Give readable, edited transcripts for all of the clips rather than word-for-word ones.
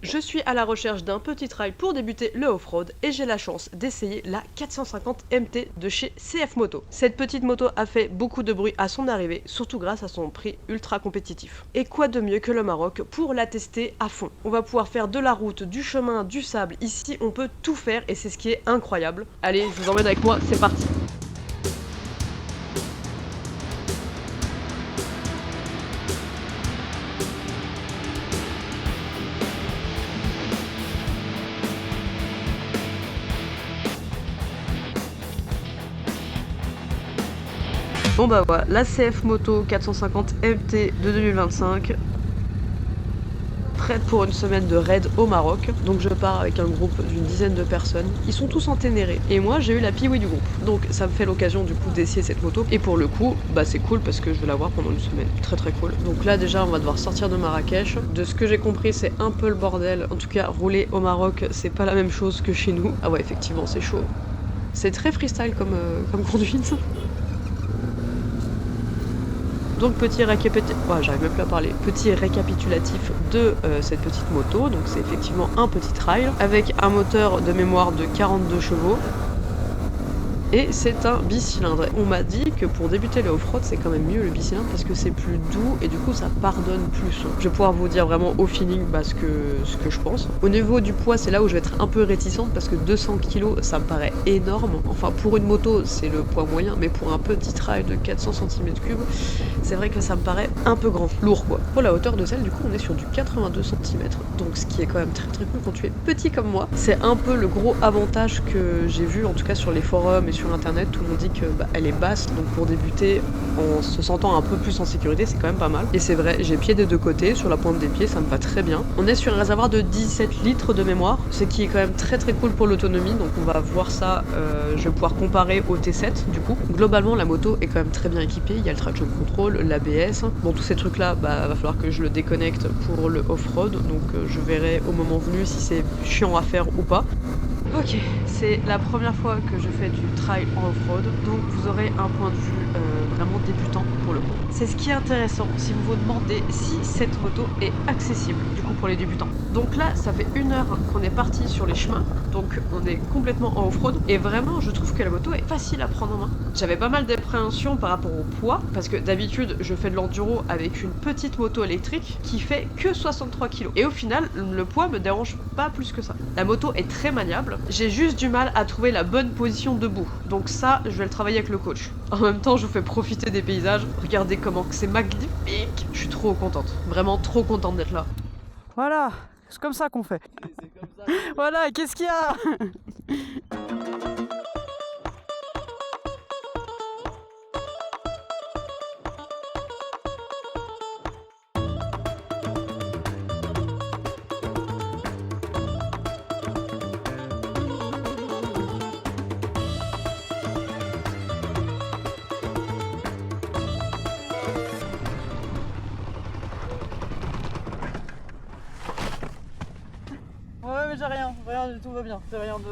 Je suis à la recherche d'un petit trail pour débuter le off-road et j'ai la chance d'essayer la 450 MT de chez CF Moto. Cette petite moto a fait beaucoup de bruit à son arrivée, surtout grâce à son prix ultra compétitif. Et quoi de mieux que le Maroc pour la tester à fond. On va pouvoir faire de la route, du chemin, du sable. Ici, on peut tout faire et c'est ce qui est incroyable. Allez, je vous emmène avec moi, c'est parti. Bon bah voilà, la CF Moto 450 MT de 2025, prête pour une semaine de raid au Maroc. Donc je pars avec un groupe d'une dizaine de personnes. Ils sont tous en Ténéré. Et moi j'ai eu la piwi du groupe. Donc ça me fait l'occasion du coup d'essayer cette moto. Et pour le coup, bah c'est cool parce que je vais l'avoir pendant une semaine. Très très cool. Donc là déjà on va devoir sortir de Marrakech. De ce que j'ai compris c'est un peu le bordel. En tout cas rouler au Maroc c'est pas la même chose que chez nous. Ah ouais effectivement c'est chaud. C'est très freestyle comme conduite. Donc petit récapitulatif de cette petite moto. Donc c'est effectivement un petit trail avec un moteur de mémoire de 42 chevaux. Et c'est un bicylindre. On m'a dit que pour débuter le off-road, c'est quand même mieux le bicylindre parce que c'est plus doux et du coup ça pardonne plus. Je vais pouvoir vous dire vraiment au feeling ce que je pense. Au niveau du poids, c'est là où je vais être un peu réticente parce que 200 kg, ça me paraît énorme. Enfin, pour une moto, c'est le poids moyen, mais pour un petit trail de 400 cm3, c'est vrai que ça me paraît un peu grand, lourd quoi. Pour la hauteur de selle, du coup, on est sur du 82 cm. Donc ce qui est quand même très très cool quand tu es petit comme moi. C'est un peu le gros avantage que j'ai vu, en tout cas sur les forums et sur internet, tout le monde dit que elle est basse, donc pour débuter en se sentant un peu plus en sécurité, c'est quand même pas mal. Et c'est vrai, j'ai pied des deux côtés, sur la pointe des pieds, ça me va très bien. On est sur un réservoir de 17 litres de mémoire, ce qui est quand même très très cool pour l'autonomie, donc on va voir ça, je vais pouvoir comparer au T7 du coup. Globalement, la moto est quand même très bien équipée, il y a le traction control, l'ABS, bon tous ces trucs là, va falloir que je le déconnecte pour le off-road, donc je verrai au moment venu si c'est chiant à faire ou pas. Ok, c'est la première fois que je fais du trail en off-road, donc vous aurez un point de vue vraiment débutant pour le coup. C'est ce qui est intéressant si vous vous demandez si cette moto est accessible du coup pour les débutants. Donc là, ça fait 1 heure qu'on est parti sur les chemins, donc on est complètement en off-road et vraiment je trouve que la moto est facile à prendre en main. J'avais pas mal d'appréhension par rapport au poids, parce que d'habitude je fais de l'enduro avec une petite moto électrique qui fait que 63 kg. Et au final, le poids me dérange pas plus que ça. La moto est très maniable. J'ai juste du mal à trouver la bonne position debout. Donc ça, je vais le travailler avec le coach. En même temps, je vous fais profiter des paysages. Regardez comment c'est magnifique. Je suis trop contente. Vraiment trop contente d'être là. Voilà, c'est comme ça qu'on fait. Voilà, qu'est-ce qu'il y a? Ouais, mais j'ai rien du tout va bien. J'ai rien de.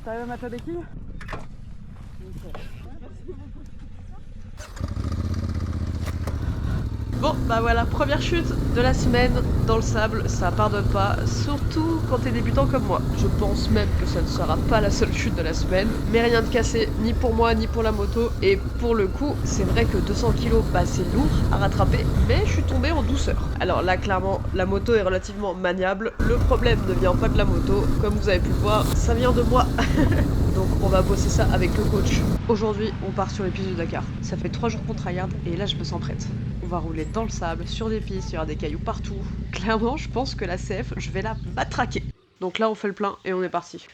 T'arrives à mettre la béquille? Bon, bah voilà, première chute de la semaine dans le sable, ça pardonne pas, surtout quand t'es débutant comme moi. Je pense même que ça ne sera pas la seule chute de la semaine, mais rien de cassé, ni pour moi, ni pour la moto, et pour le coup, c'est vrai que 200 kg, c'est lourd à rattraper, mais je suis tombée en douceur. Alors là, clairement, la moto est relativement maniable, le problème ne vient pas de la moto, comme vous avez pu le voir, ça vient de moi. Donc on va bosser ça avec le coach. Aujourd'hui, on part sur les pistes du Dakar. Ça fait 3 jours qu'on tryhard et là je me sens prête. On va rouler dans le sable, sur des pistes, il y aura des cailloux partout. Clairement, je pense que la CF, je vais la matraquer. Donc là, on fait le plein et on est parti.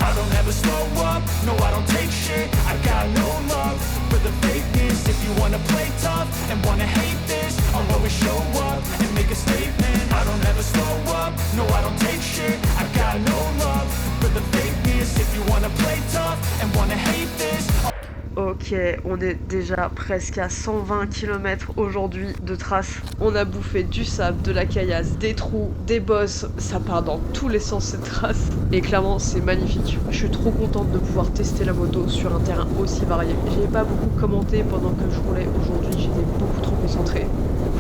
I don't ever slow up, no I don't take shit. I got no love for the fakeness. If you wanna play tough and wanna hate this, I'll always show up and make a statement. I don't ever slow up, no I don't take shit. I got no love for the fakeness. If you wanna play tough and wanna hate this. Ok, on est déjà presque à 120 km aujourd'hui de trace. On a bouffé du sable, de la caillasse, des trous, des bosses. Ça part dans tous les sens cette trace. Et clairement, c'est magnifique. Je suis trop contente de pouvoir tester la moto sur un terrain aussi varié. J'ai pas beaucoup commenté pendant que je roulais aujourd'hui, j'étais beaucoup trop concentrée.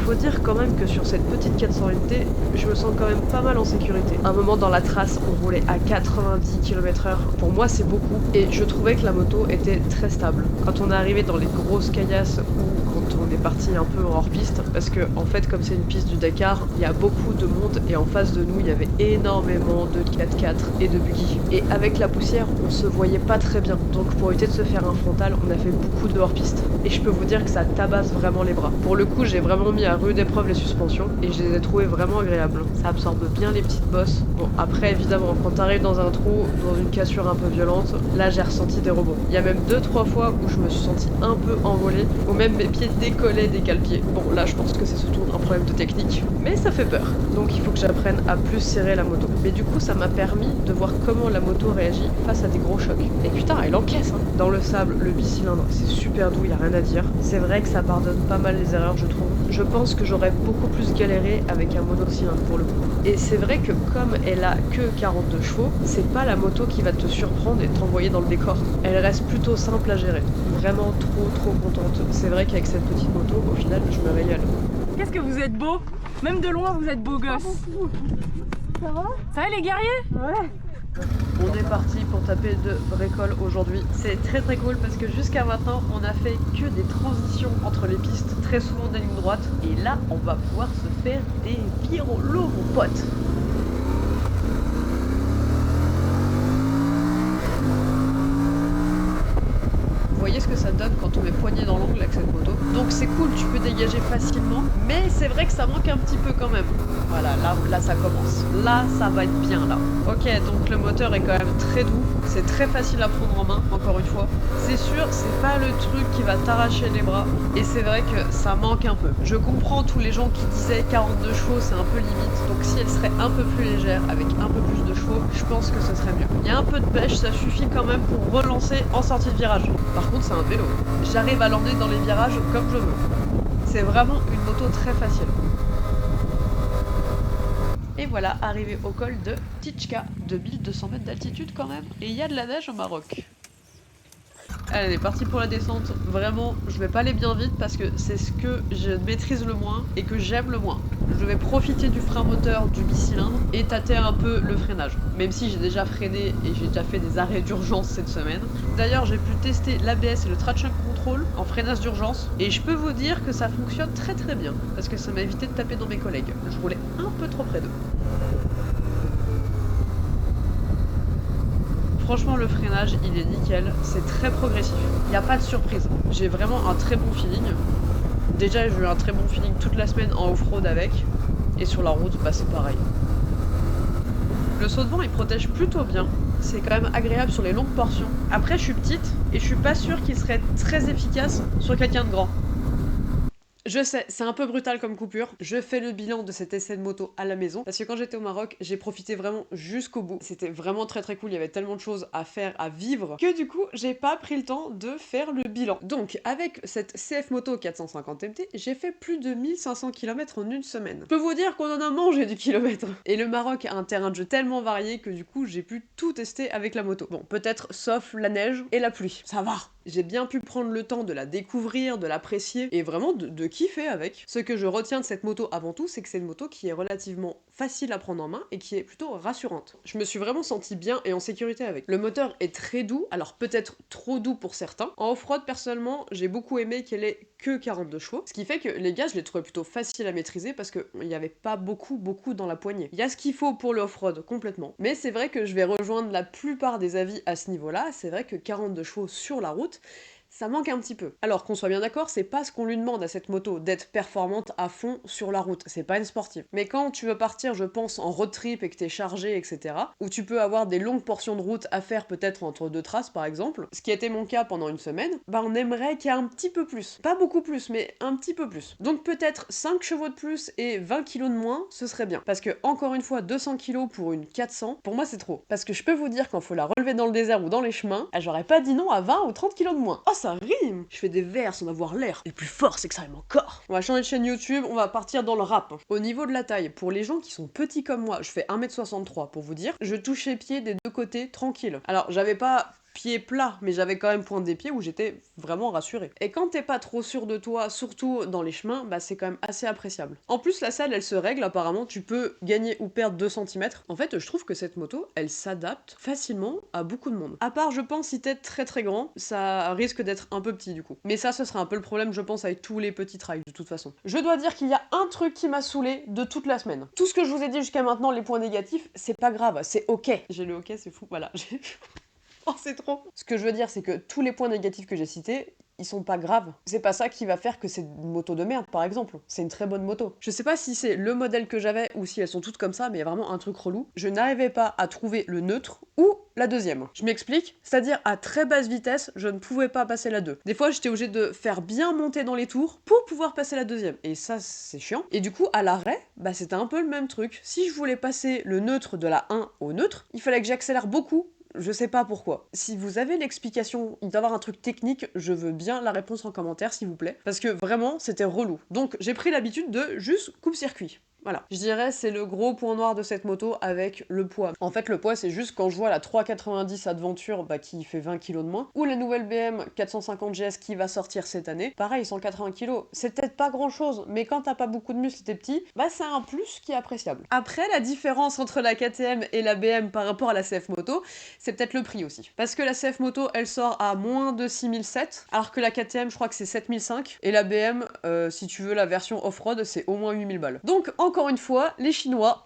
Faut dire quand même que sur cette petite 400 MT, je me sens quand même pas mal en sécurité. À un moment dans la trace, on roulait à 90 km/h. Pour moi, c'est beaucoup. Et je trouvais que la moto était très stable. Quand on est arrivé dans les grosses caillasses ou quand on est parti un peu hors piste, parce que en fait, comme c'est une piste du Dakar, il y a beaucoup de monde et en face de nous, il y avait énormément de 4x4 et de buggy. Et avec la poussière, on se voyait pas très bien. Donc pour éviter de se faire un frontal, on a fait beaucoup de hors piste. Et je peux vous dire que ça tabasse vraiment les bras. Pour le coup, j'ai vraiment mis à rude épreuve les suspensions et je les ai trouvées vraiment agréables. Ça absorbe bien les petites bosses. Bon, après évidemment, quand t'arrives dans un trou, dans une cassure un peu violente, là j'ai ressenti des rebonds. Il y a même 2-3 fois où je me suis sentie un peu envolée, où même mes pieds décollaient des cale-pieds. Bon, là je pense que c'est surtout un problème de technique, mais ça fait peur. Donc il faut que j'apprenne à plus serrer la moto. Mais du coup, ça m'a permis de voir comment la moto réagit face à des gros chocs. Et putain, elle encaisse, hein. Dans le sable, le bicylindre, c'est super doux, y a rien à dire. C'est vrai que ça pardonne pas mal les erreurs, je trouve. Je pense que j'aurais beaucoup plus galéré avec un monocylindre pour le coup. Et c'est vrai que comme elle a que 42 chevaux, c'est pas la moto qui va te surprendre et t'envoyer dans le décor. Elle reste plutôt simple à gérer. Vraiment trop contente. C'est vrai qu'avec cette petite moto, au final, je me régale. Qu'est-ce que vous êtes beau. Même de loin, vous êtes beau gosse. Ça va? Ça va les guerriers? Ouais. On est parti pour taper de bricoles aujourd'hui. C'est très cool parce que jusqu'à maintenant, on a fait que des transitions entre les pistes, très souvent des lignes droites. Et là, on va pouvoir se faire des virolos, mon pote. Vous voyez ce que ça donne quand on met poignée dans l'angle avec cette moto. Donc c'est cool, tu peux dégager facilement, mais c'est vrai que ça manque un petit peu quand même. Voilà, là ça commence. Là, ça va être bien là. Ok, donc le moteur est quand même très doux. C'est très facile à prendre en main, encore une fois. C'est sûr, c'est pas le truc qui va t'arracher les bras. Et c'est vrai que ça manque un peu. Je comprends tous les gens qui disaient 42 chevaux, c'est un peu limite. Donc si elle serait un peu plus légère, avec un peu plus de chevaux, je pense que ce serait mieux. Il y a un peu de pêche, ça suffit quand même pour relancer en sortie de virage. Par contre, c'est un vélo. J'arrive à l'emmener dans les virages comme je veux. C'est vraiment une moto très facile. Et voilà, arrivé au col de Tichka, 2200 mètres d'altitude quand même, et il y a de la neige au Maroc. Allez, on est parti pour la descente. Vraiment, je vais pas aller bien vite parce que c'est ce que je maîtrise le moins et que j'aime le moins. Je vais profiter du frein moteur du bicylindre et tâter un peu le freinage. Même si j'ai déjà freiné et j'ai déjà fait des arrêts d'urgence cette semaine. D'ailleurs, j'ai pu tester l'ABS et le traction control en freinage d'urgence et je peux vous dire que ça fonctionne très bien parce que ça m'a évité de taper dans mes collègues. Je roulais un peu trop près d'eux. Franchement, le freinage, il est nickel, c'est très progressif. Il n'y a pas de surprise. J'ai vraiment un très bon feeling. Déjà, j'ai eu un très bon feeling toute la semaine en off-road avec. Et sur la route, bah c'est pareil. Le saut de vent, il protège plutôt bien. C'est quand même agréable sur les longues portions. Après, je suis petite et je suis pas sûre qu'il serait très efficace sur quelqu'un de grand. Je sais, c'est un peu brutal comme coupure. Je fais le bilan de cet essai de moto à la maison. Parce que quand j'étais au Maroc, j'ai profité vraiment jusqu'au bout. C'était vraiment très cool. Il y avait tellement de choses à faire, à vivre, que du coup, j'ai pas pris le temps de faire le bilan. Donc, avec cette CF Moto 450 MT, j'ai fait plus de 1500 km en une semaine. Je peux vous dire qu'on en a mangé du kilomètre. Et le Maroc a un terrain de jeu tellement varié que du coup, j'ai pu tout tester avec la moto. Bon, peut-être sauf la neige et la pluie. Ça va. J'ai bien pu prendre le temps de la découvrir, de l'apprécier et vraiment de kiffer avec. Ce que je retiens de cette moto avant tout, c'est que c'est une moto qui est relativement facile à prendre en main et qui est plutôt rassurante. Je me suis vraiment sentie bien et en sécurité avec. Le moteur est très doux, alors peut-être trop doux pour certains. En off-road, personnellement, j'ai beaucoup aimé qu'elle ait que 42 chevaux, ce qui fait que les gars, je les trouvais plutôt faciles à maîtriser parce qu'il n'y avait pas beaucoup dans la poignée. Il y a ce qu'il faut pour le off-road, complètement. Mais c'est vrai que je vais rejoindre la plupart des avis à ce niveau-là. C'est vrai que 42 chevaux sur la route, ça manque un petit peu. Alors qu'on soit bien d'accord, c'est pas ce qu'on lui demande à cette moto, d'être performante à fond sur la route, c'est pas une sportive. Mais quand tu veux partir, je pense, en road trip et que t'es chargé, etc., où tu peux avoir des longues portions de route à faire peut-être entre deux traces par exemple, ce qui a été mon cas pendant une semaine, bah on aimerait qu'il y ait un petit peu plus. Pas beaucoup plus, mais un petit peu plus. Donc peut-être 5 chevaux de plus et 20 kilos de moins, ce serait bien. Parce que, encore une fois, 200 kilos pour une 400, pour moi c'est trop. Parce que je peux vous dire quand faut la relever dans le désert ou dans les chemins, j'aurais pas dit non à 20 ou 30 kilos de moins. Oh ça rime! Je fais des vers sans avoir l'air. Et plus fort, c'est que ça rime encore. On va changer de chaîne YouTube, on va partir dans le rap. Au niveau de la taille, pour les gens qui sont petits comme moi, je fais 1m63 pour vous dire, je touche les pieds des deux côtés tranquille. Alors, j'avais pas pieds plats, mais j'avais quand même pointe des pieds où j'étais vraiment rassurée. Et quand t'es pas trop sûr de toi, surtout dans les chemins, bah c'est quand même assez appréciable. En plus, la selle, elle se règle, apparemment, tu peux gagner ou perdre 2 cm. En fait, je trouve que cette moto, elle s'adapte facilement à beaucoup de monde. À part, je pense, si t'es très très grand, ça risque d'être un peu petit du coup. Mais ça, ce sera un peu le problème, je pense, avec tous les petits trails, de toute façon. Je dois dire qu'il y a un truc qui m'a saoulé de toute la semaine. Tout ce que je vous ai dit jusqu'à maintenant, les points négatifs, c'est pas grave, c'est ok. J'ai le ok, c'est fou, voilà. Oh, c'est trop. Ce que je veux dire, c'est que tous les points négatifs que j'ai cités, ils sont pas graves. C'est pas ça qui va faire que c'est une moto de merde, par exemple. C'est une très bonne moto. Je sais pas si c'est le modèle que j'avais ou si elles sont toutes comme ça, mais il y a vraiment un truc relou. Je n'arrivais pas à trouver le neutre ou la deuxième. Je m'explique, c'est-à-dire à très basse vitesse, je ne pouvais pas passer la 2. Des fois, j'étais obligée de faire bien monter dans les tours pour pouvoir passer la deuxième. Et ça, c'est chiant. Et du coup, à l'arrêt, bah c'était un peu le même truc. Si je voulais passer le neutre de la 1 au neutre, il fallait que j'accélère beaucoup. Je sais pas pourquoi. Si vous avez l'explication, il doit y avoir un truc technique, je veux bien la réponse en commentaire s'il vous plaît. Parce que vraiment, c'était relou. Donc j'ai pris l'habitude de juste coupe-circuit. Voilà. Je dirais c'est le gros point noir de cette moto avec le poids. En fait, le poids, c'est juste quand je vois la 390 Adventure qui fait 20 kg de moins, ou la nouvelle BM 450 GS qui va sortir cette année. Pareil, 180 kg. C'est peut-être pas grand-chose, mais quand t'as pas beaucoup de muscles et t'es petit, bah c'est un plus qui est appréciable. Après, la différence entre la KTM et la BM par rapport à la CF Moto, c'est peut-être le prix aussi. Parce que la CF Moto, elle sort à moins de 6007, alors que la KTM, je crois que c'est 7005, et la BM, si tu veux la version off-road, c'est au moins 8000 balles. Donc, encore une fois, les Chinois,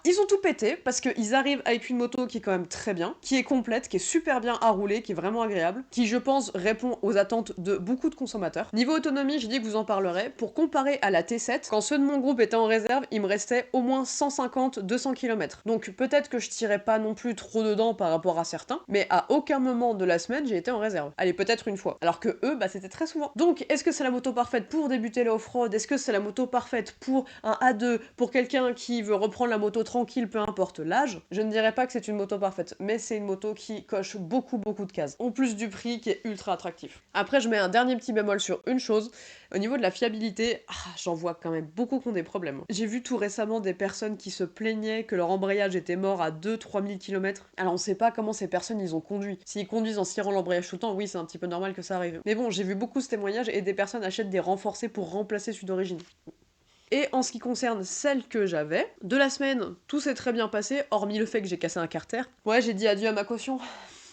ils ont tout pété, parce qu'ils arrivent avec une moto qui est quand même très bien, qui est complète, qui est super bien à rouler, qui est vraiment agréable, qui, je pense, répond aux attentes de beaucoup de consommateurs. Niveau autonomie, je dis que vous en parlerez, pour comparer à la T7, quand ceux de mon groupe étaient en réserve, il me restait au moins 150-200 km. Donc peut-être que je tirais pas non plus trop dedans par rapport à certains, mais à aucun moment de la semaine j'ai été en réserve. Allez, peut-être une fois. Alors que eux, bah c'était très souvent. Donc, est-ce que c'est la moto parfaite pour débuter le off-road? Est-ce que c'est la moto parfaite pour un A2, pour quelqu'un qui veut reprendre la moto tranquille, peu importe l'âge? Je ne dirais pas que c'est une moto parfaite, mais c'est une moto qui coche beaucoup de cases. En plus du prix qui est ultra attractif. Après, je mets un dernier petit bémol sur une chose. Au niveau de la fiabilité, j'en vois quand même beaucoup qui ont des problèmes. J'ai vu tout récemment des personnes qui se plaignaient que leur embrayage était mort à 2-3 000 km. Alors on sait pas comment ces personnes ils ont conduit. S'ils conduisent en cirant l'embrayage tout le temps, oui c'est un petit peu normal que ça arrive. Mais bon, j'ai vu beaucoup ce témoignage et des personnes achètent des renforcés pour remplacer celui d'origine. Et en ce qui concerne celle que j'avais, de la semaine, tout s'est très bien passé, hormis le fait que j'ai cassé un carter. Ouais, j'ai dit adieu à ma caution.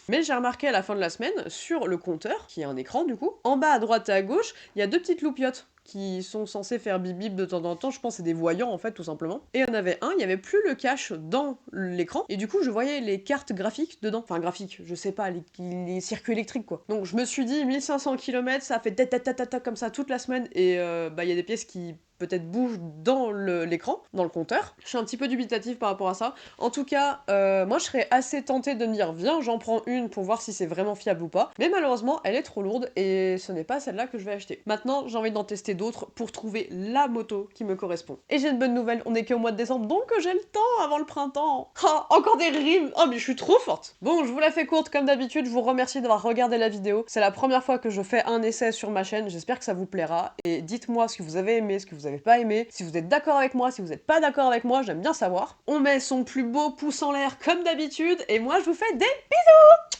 Mais j'ai remarqué à la fin de la semaine, sur le compteur, qui est un écran du coup, en bas à droite et à gauche, il y a 2 petites loupiottes qui sont censés faire bip bip de temps en temps, je pense que c'est des voyants en fait tout simplement. Et il y en avait un, il y avait plus le cache dans l'écran, et du coup je voyais les cartes graphiques dedans. Enfin graphiques, je sais pas, les circuits électriques quoi. Donc je me suis dit 1500 km, ça fait ta comme ça toute la semaine, et il y a des pièces qui peut-être bouge dans l'écran, dans le compteur. Je suis un petit peu dubitative par rapport à ça. En tout cas, moi je serais assez tentée de me dire viens, j'en prends une pour voir si c'est vraiment fiable ou pas. Mais malheureusement, elle est trop lourde et ce n'est pas celle-là que je vais acheter. Maintenant, j'ai envie d'en tester d'autres pour trouver la moto qui me correspond. Et j'ai une bonne nouvelle, on est qu'au mois de décembre, donc j'ai le temps avant le printemps. Ah, encore des rimes. Oh mais je suis trop forte. Bon, je vous la fais courte comme d'habitude, je vous remercie d'avoir regardé la vidéo. C'est la première fois que je fais un essai sur ma chaîne, j'espère que ça vous plaira. Et dites-moi ce que vous avez aimé, ce que vous avez pas aimé, si vous êtes d'accord avec moi, si vous êtes pas d'accord avec moi, j'aime bien savoir. On met son plus beau pouce en l'air comme d'habitude, et moi je vous fais des bisous!